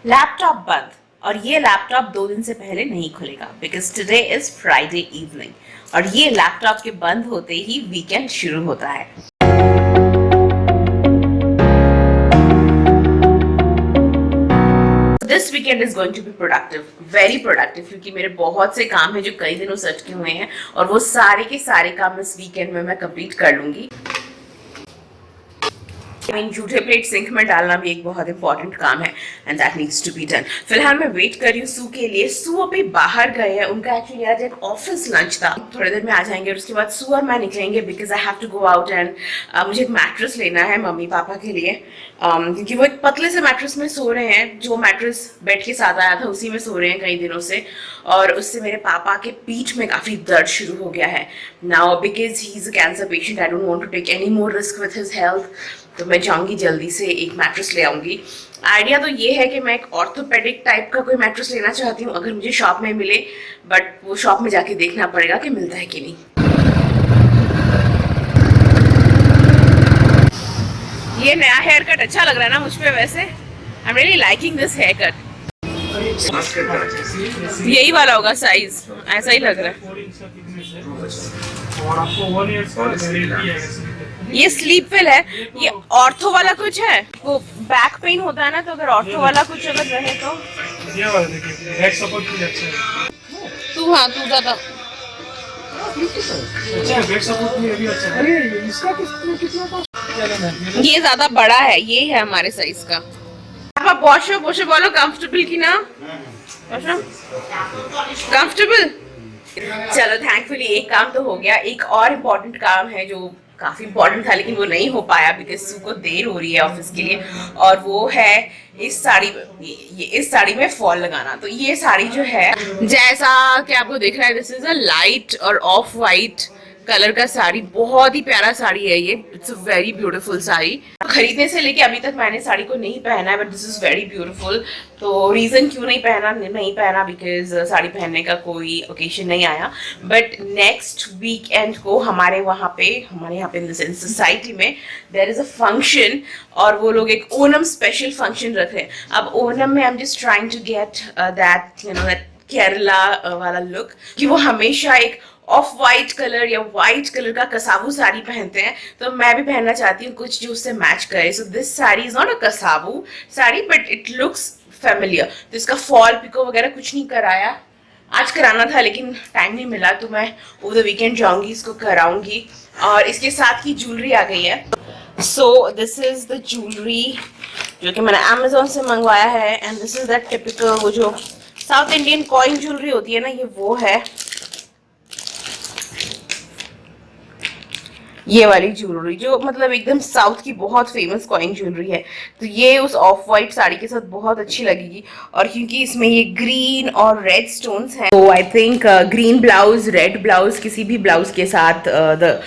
Laptop बंद, और ये लैपटॉप 2 दिन से पहले नहीं खुलेगा because today is Friday evening, और ये लैपटॉप के बंद होते ही वीकेंड शुरू होता है। This weekend is going to be productive, very productive, क्योंकि मेरे बहुत से काम हैं जो कई दिनों से अटके हुए हैं और वो सारे के सारे काम इस वीकेंड में मैं कंप्लीट कर लूंगी। जूठे प्लेट सिंक में डालना भी एक बहुत इंपॉर्टेंट काम है and that needs to be done. फिलहाल मैं वेट कर रही हूँ सू के लिए। सू अभी बाहर गए हैं, उनका एक्चुअली आज एक ऑफिस लंच था, थोड़ी देर में आ जाएंगे और उसके बाद सू और मैं निकलेंगे because I have to go out and मुझे एक मैट्रेस लेना है मम्मी पापा के लिए, क्योंकि वो एक पतले से मैट्रेस में सो रहे हैं। जो मैट्रेस बेड के साथ आया था उसी में सो रहे हैं कई दिनों से, और उससे मेरे पापा के पीठ में काफ़ी दर्द शुरू हो गया है now because he is a cancer patient. I don't want to take any more risk with his health, तो मैं जाऊंगी जल्दी से एक मैट्रेस ले आऊंगी। आइडिया तो ये है कि मैं एक ऑर्थोपेडिक टाइप का कोई मैट्रेस लेना चाहती हूँ अगर मुझे शॉप में मिले, बट वो शॉप में जाके देखना पड़ेगा कि मिलता है कि नहीं। ये नया हेयर कट अच्छा लग रहा है ना मुझ पे, वैसे I am really liking this hair cut. यही वाला होगा साइज, ऐसा ही लग रहा है। और आपको 1 ईयर का ये स्लीप वेल है। ये ऑर्थो वाला कुछ है, वो बैक पेन होता है ना, तो अगर ऑर्थो वाला कुछ अगर रहे तो ये वाला देखिए, बैक सपोर्ट भी अच्छा है। तू ज्यादा अच्छा बैक सपोर्ट भी अच्छा है। अरे इसका कितना का? ये ज्यादा बड़ा है, ये है हमारे साइज का। आप बॉशो बोलो कंफर्टेबल की ना, कंफर्टेबल। चलो थैंकफुली एक काम तो हो गया। एक और इम्पोर्टेंट काम है जो काफी इम्पोर्टेंट था लेकिन वो नहीं हो पाया बिकॉज सू को देर हो रही है ऑफिस के लिए, और वो है इस साड़ी, ये इस साड़ी में फॉल लगाना। तो ये साड़ी जो है, जैसा कि आपको दिख रहा है, दिस इज अ लाइट और ऑफ वाइट कलर का साड़ी, बहुत ही प्यारा साड़ी है ये। It's a very beautiful sari. खरीदने से लेके अभी तक मैंने साड़ी को नहीं पहना है, but this is very beautiful. तो रीजन क्यों नहीं पहना बिकॉज साड़ी पहनने का कोई ओकेजन नहीं आया, बट नेक्स्ट वीकेंड को हमारे यहाँ पे इन द सेंस सोसाइटी में देयर इज अ फंक्शन, और वो लोग एक ओनम स्पेशल फंक्शन रख रहे हैं। अब ओनम में I am just trying to get that Kerala वाला लुक, कि वो हमेशा एक ऑफ वाइट कलर या वाइट कलर का कसाबू साड़ी पहनते हैं, तो मैं भी पहनना चाहती हूँ कुछ जो उससे मैच करे। So this sari is not a kasavu sari but it looks familiar. तो इसका फॉल पिको वगैरह कुछ नहीं कराया, आज कराना था लेकिन टाइम नहीं मिला, तो मैं ओवर द वीकेंड जाऊंगी, इसको कराऊंगी। और इसके साथ ही ज्वेलरी आ गई है। So this is the jewellery जो कि मैंने अमेजोन से मंगवाया है, and this is that typical वो जो साउथ इंडियन कॉइन ज्वेलरी होती है ना, ये वो है, ये वाली ज्वेलरी जो मतलब एकदम साउथ की बहुत फेमस कॉइन ज्वेलरी है। तो ये उस ऑफ वाइट साड़ी के साथ बहुत अच्छी लगेगी, और क्योंकि इसमें ये ग्रीन और रेड स्टोन्स हैं, तो I think green blouse red blouse किसी भी ब्लाउज के साथ the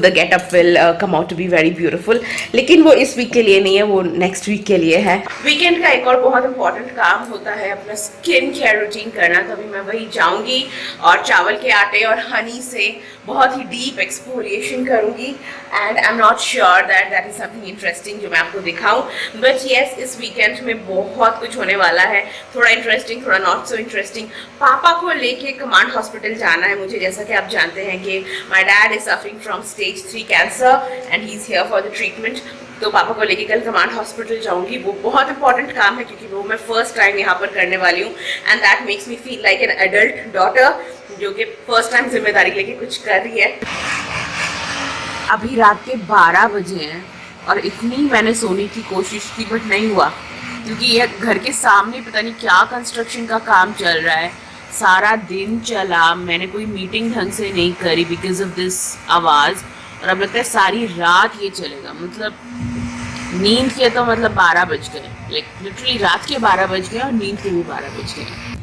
getup will come out to be very beautiful. लेकिन वो इस वीक के लिए नहीं है, वो नेक्स्ट वीक के लिए है। वीकेंड का एक और बहुत इंपॉर्टेंट काम होता है अपना स्किन केयर रूटीन करना, तभी मैं वही जाऊंगी और चावल के आटे और हनी से बहुत ही डीप एक्सफोलिएशन करूंगी, and I am not sure that is something interesting जो मैं आपको दिखाऊं, बट यस इस वीकेंड में बहुत कुछ होने वाला है, थोड़ा इंटरेस्टिंग थोड़ा नॉट सो इंटरेस्टिंग। पापा को लेके कमांड हॉस्पिटल जाना है मुझे, जैसा कि आप जानते हैं कि my dad is suffering from stage 3 cancer and he is here for the treatment. तो पापा को लेके कल कमांड हॉस्पिटल जाऊंगी, वो बहुत इंपॉर्टेंट काम है क्योंकि वो मैं फर्स्ट टाइम यहाँ पर करने वाली हूँ, and that makes me feel like an adult daughter जो कि फर्स्ट टाइम जिम्मेदारी लेके कुछ कर रही है। अभी रात के 12 बजे हैं और इतनी मैंने सोने की कोशिश की बट नहीं हुआ, क्योंकि ये घर के सामने पता नहीं क्या कंस्ट्रक्शन का काम चल रहा है। सारा दिन चला, मैंने कोई मीटिंग ढंग से नहीं करी बिकॉज ऑफ दिस आवाज़, और अब लगता है सारी रात ये चलेगा। मतलब नींद के तो मतलब 12 बज गए, लाइक लिटरली रात के 12 बज गए और नींद के भी 12 बज गए।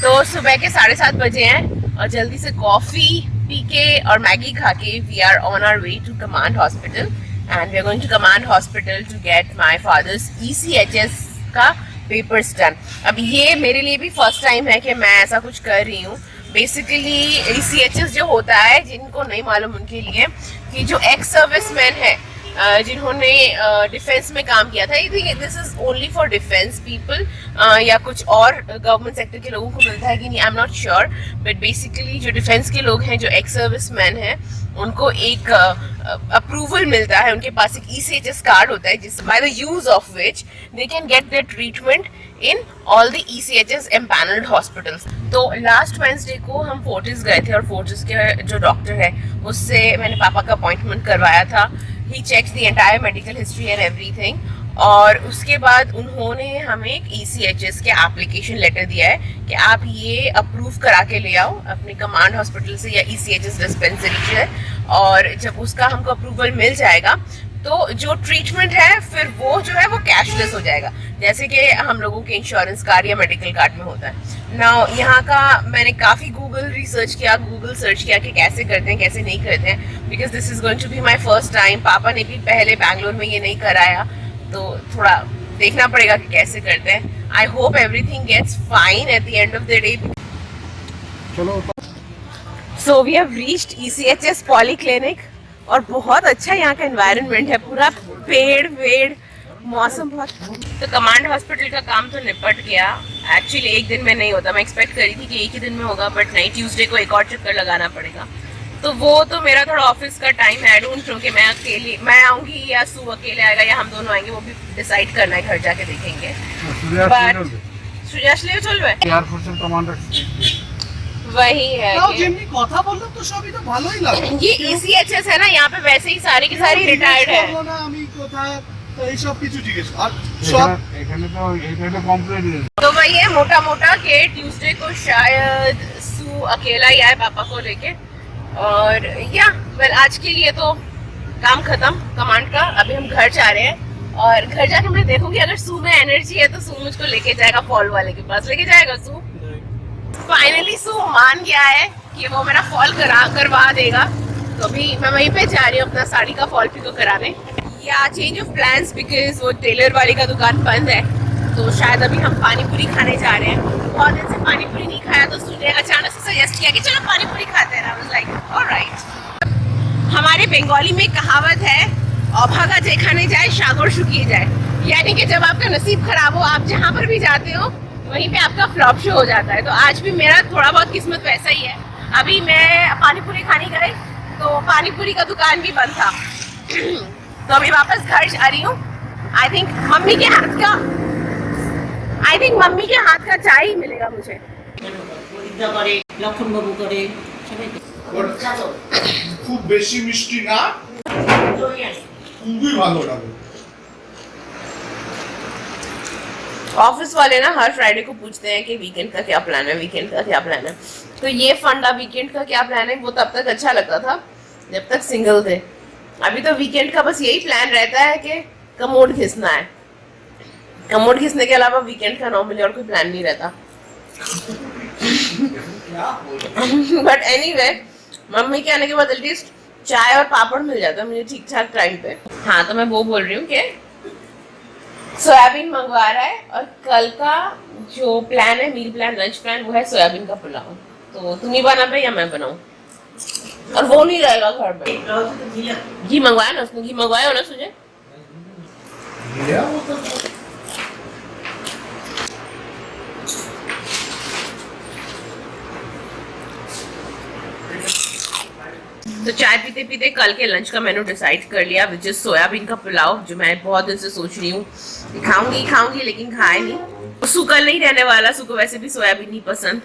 तो सुबह के 7:30 बजे हैं और जल्दी से कॉफ़ी पी के और मैगी खा के we are on our way to command hospital, and we are going to command hospital to get my father's ECHS का पेपर्स डन। अब ये मेरे लिए भी फर्स्ट टाइम है कि मैं ऐसा कुछ कर रही हूँ। बेसिकली ECHS जो होता है, जिनको नहीं मालूम उनके लिए, कि जो एक्स सर्विसमैन है जिन्होंने डिफेंस में काम किया था। I think this is only for defence people, या कुछ और गवर्नमेंट सेक्टर के लोगों को मिलता है कि नहीं, I am not sure, but basically जो डिफेंस के लोग हैं, जो एक्स सर्विस मैन हैं, उनको एक अप्रूवल मिलता है, उनके पास एक ECHS कार्ड होता है जिस by the use of which they can get their treatment in all the ECHS empanelled hospitals. तो लास्ट वेंसडे को हम फोर्टिस गए थे, और फोर्टिस के जो डॉक्टर है उससे मैंने पापा का अपॉइंटमेंट करवाया था। He checks the entire medical history and everything, और उसके बाद उन्होंने हमें एक ECHS के एप्लीकेशन लेटर दिया है कि आप ये अप्रूव करा के ले आओ अपने कमांड हॉस्पिटल से या ECHS डिस्पेंसरी से, और जब उसका हमको अप्रूवल मिल जाएगा तो जो ट्रीटमेंट है फिर वो जो है वो कैशलेस हो जाएगा, जैसे कि हम लोगों के इंश्योरेंस कार्ड या मेडिकल कार्ड में होता है ना। यहाँ का मैंने काफ़ी गूगल रिसर्च किया, गूगल सर्च किया कि कैसे करते हैं कैसे नहीं करते हैं, because this is going to be my first time. पापा ने भी पहले बैंगलोर में ये नहीं कराया, तो थोड़ा देखना पड़ेगा कि कैसे करते हैं। I hope everything gets fine at the end of the day. So we have reached ECHS polyclinic, और बहुत अच्छा यहाँ का एनवायरनमेंट है, पूरा पेड़ वेड़, मौसम बहुत। तो कमांड हॉस्पिटल का काम तो निपट गया। एक्चुअली एक दिन में नहीं होता, मैं एक्सपेक्ट करी थी कि एक ही दिन में होगा, बट नहीं, ट्यूसडे को एक और चक्कर लगाना पड़ेगा। तो वो तो मेरा थोड़ा ऑफिस का टाइम है, आई डोंट नो कि मैं आऊँगी या सू अकेले आएगा या हम दोनों आएंगे, वो भी डिसाइड करना है, घर जाके देखेंगे। बट सुजासले चलवे वही है কথা বললাম তো সবই তো ভালোই লাগে। ये ECHS है ना, यहाँ पे वैसे ही सारी की सारी रिटायर्ड है। আমি কোথায় এই সব কিছু জিজ্ঞেস আর সব এখানে তো এটা কমপ্লিট। तो वही है मोटा मोटा के ट्यूसडे को शायद सू अकेला ही आए पापा को लेके, और या वेल आज के लिए तो काम खत्म कमांड का। अभी हम घर जा रहे हैं, और घर जाके मैं देखूंगी अगर सू में एनर्जी है तो सू मुझको लेके जाएगा फॉल वाले के पास, लेके जाएगा सू। फाइनली सू मान गया है कि वो मेरा फॉल करवा देगा, तो अभी मैं वहीं पे जा रही हूँ अपना साड़ी का फॉल पिको कराने। या चेंज ऑफ प्लान्स, बिकॉज वो टेलर वाली का दुकान बंद है, तो शायद अभी हम पानी पूरी खाने जा रहे हैं। बहुत दिन से पानी पूरी नहीं खाया, तो उसने अचानक से सजेस्ट किया कि चलो पानी पूरी खाते हैं। I was like alright. हमारे बंगाली में कहावत है, अभागा जेखाने जाए सागर शुकिए जाए, यानी कि जब आपका नसीब खराब हो, आप जहाँ पर भी जाते हो वहीं पे आपका फ्लॉप शो हो जाता है। तो आज भी मेरा थोड़ा बहुत किस्मत वैसा ही है। अभी मैं पानी पूरी खाने गई तो पानी पूरी का दुकान भी बंद था। तो अभी वापस घर जा रही हूँ। आई थिंक मम्मी के हाथ का चाय ही मिलेगा मुझे। খুব বেশি মিষ্টি না, খুবই ভালো লাগে। ऑफिस वाले ना हर फ्राइडे को पूछते हैं कि वीकेंड का क्या प्लान है, वीकेंड का क्या प्लान है। तो ये फंडा वीकेंड का क्या प्लान है, वो तब तक अच्छा लगता था जब तक सिंगल थे। अभी तो वीकेंड का बस यही प्लान रहता है कि कमोड घिसना है। कमोड घिसने के अलावा वीकेंड का नॉर्मली और कोई प्लान नहीं रहता। बट एनीवे, मम्मी के आने के बाद एटलीस्ट चाय और पापड़ मिल जाता है मुझे ठीक ठाक टाइम पे। हाँ, तो मैं वो बोल रही हूँ कि सोयाबीन मंगवा रहा है, और कल का जो प्लान है, मील प्लान, लंच प्लान, वो है सोयाबीन का पुलाव। तो तुम ही बना पे या मैं बनाऊं? और वो नहीं रहेगा घर में। घी मंगवाया ना उसने, घी मंगवाया हो ना तुझे? तो चाय पीते पीते कल के लंच का मेनू डिसाइड कर लिया, विच इज सोयाबीन का पुलाव, जो मैं बहुत दिन से सोच रही हूँ खाऊंगी लेकिन खाए नहीं। सू कल नहीं रहने वाला, सू को वैसे भी सोयाबीन नहीं पसंद,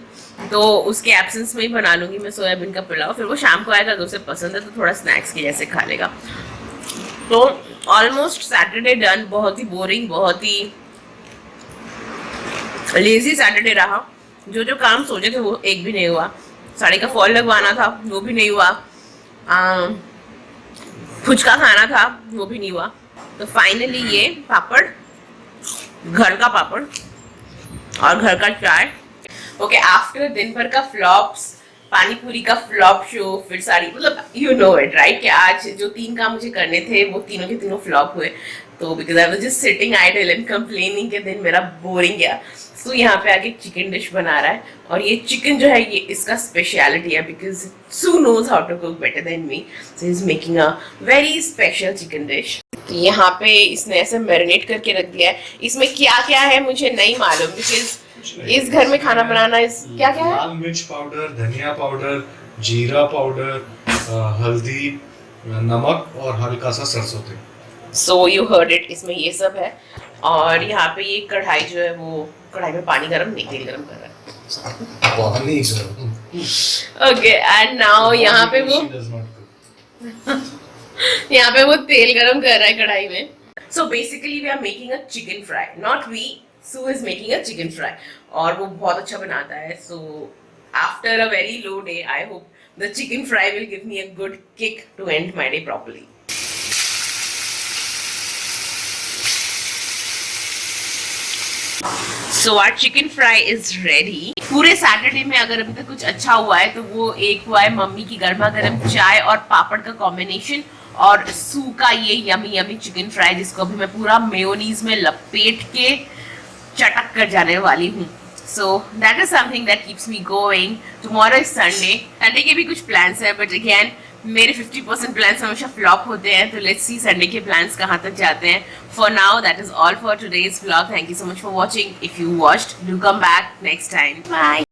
तो उसके एब्सेंस में ही बना लूंगी मैं सोयाबीन का पुलाव। फिर वो शाम को आएगा, अगर उसे पसंद है तो थोड़ा स्नैक्स के जैसे खा लेगा। तो ऑलमोस्ट सैटरडे डन। बहुत ही बोरिंग, बहुत ही लेजी सैटरडे रहा। जो जो काम सोचे थे वो एक भी नहीं हुआ। साड़ी का फॉल लगवाना था, वो भी नहीं हुआ। फुचका खाना था, वो भी नहीं हुआ। तो फाइनली ये पापड़, घर का पापड़ और घर का चाय। ओके, आफ्टर दिन भर का फ्लॉप्स, पानी पूरी का फ्लॉप शो, फिर सारी, मतलब यू नो इट राइट, कि आज जो 3 काम मुझे करने थे वो तीनों के तीनों फ्लॉप हुए। तो because I was just sitting idle and complaining के दिन मेरा बोरिंग गया, सो यहाँ पे आके चिकन डिश बना रहा है। और ये चिकन जो है ये इसका स्पेशलिटी है, because Su knows how to cook better than me, so is making a very special chicken dish. तो यहाँ पे इसने ऐसे मैरिनेट करके रख दिया है। इसमें क्या क्या है मुझे नहीं मालूम, बिकॉज इस घर में खाना बनाना इस क्या क्या है। लाल मिर्च पाउडर, धनिया पाउडर, जीरा पाउडर, हल्दी, नमक और हल्का सा सरसों तेल। सो यू हर्ड इट, इसमें ये सब है। और यहाँ पे ये कढ़ाई जो है वो कढ़ाई में पानी गरम नहीं तेल गरम कर रहा है। पानी ओके एंड नाउ यहाँ पे वो यहाँ पे वो तेल गरम कर रहा है कढ़ाई में। So basically we are making a chicken fry, not we, Su is making a chicken fry, और वो बहुत अच्छा बनाता है। So after a very low day I hope the chicken fry will give me a good kick to end my day properly. So our chicken fry is ready. पूरे Saturday में अगर अभी तक कुछ अच्छा हुआ है तो वो एक हुआ है मम्मी की गर्मा गर्म चाय और पापड़ का कॉम्बिनेशन, और सू का ये यमी यमी चिकन फ्राई जिसको अभी मैं पूरा मेयोनीज में लपेट के चटक कर जाने वाली हूँ। So that is something that keeps me going. Tomorrow is Sunday, Sunday के भी कुछ प्लान्स है, बट अगेन मेरे 50% प्लान्स हमेशा फ्लॉप होते हैं, तो लेट्स सी संडे के प्लान्स कहाँ तक जाते हैं। For now that is all for today's vlog. Thank you so much for watching. If you watched, do come back next time. Bye.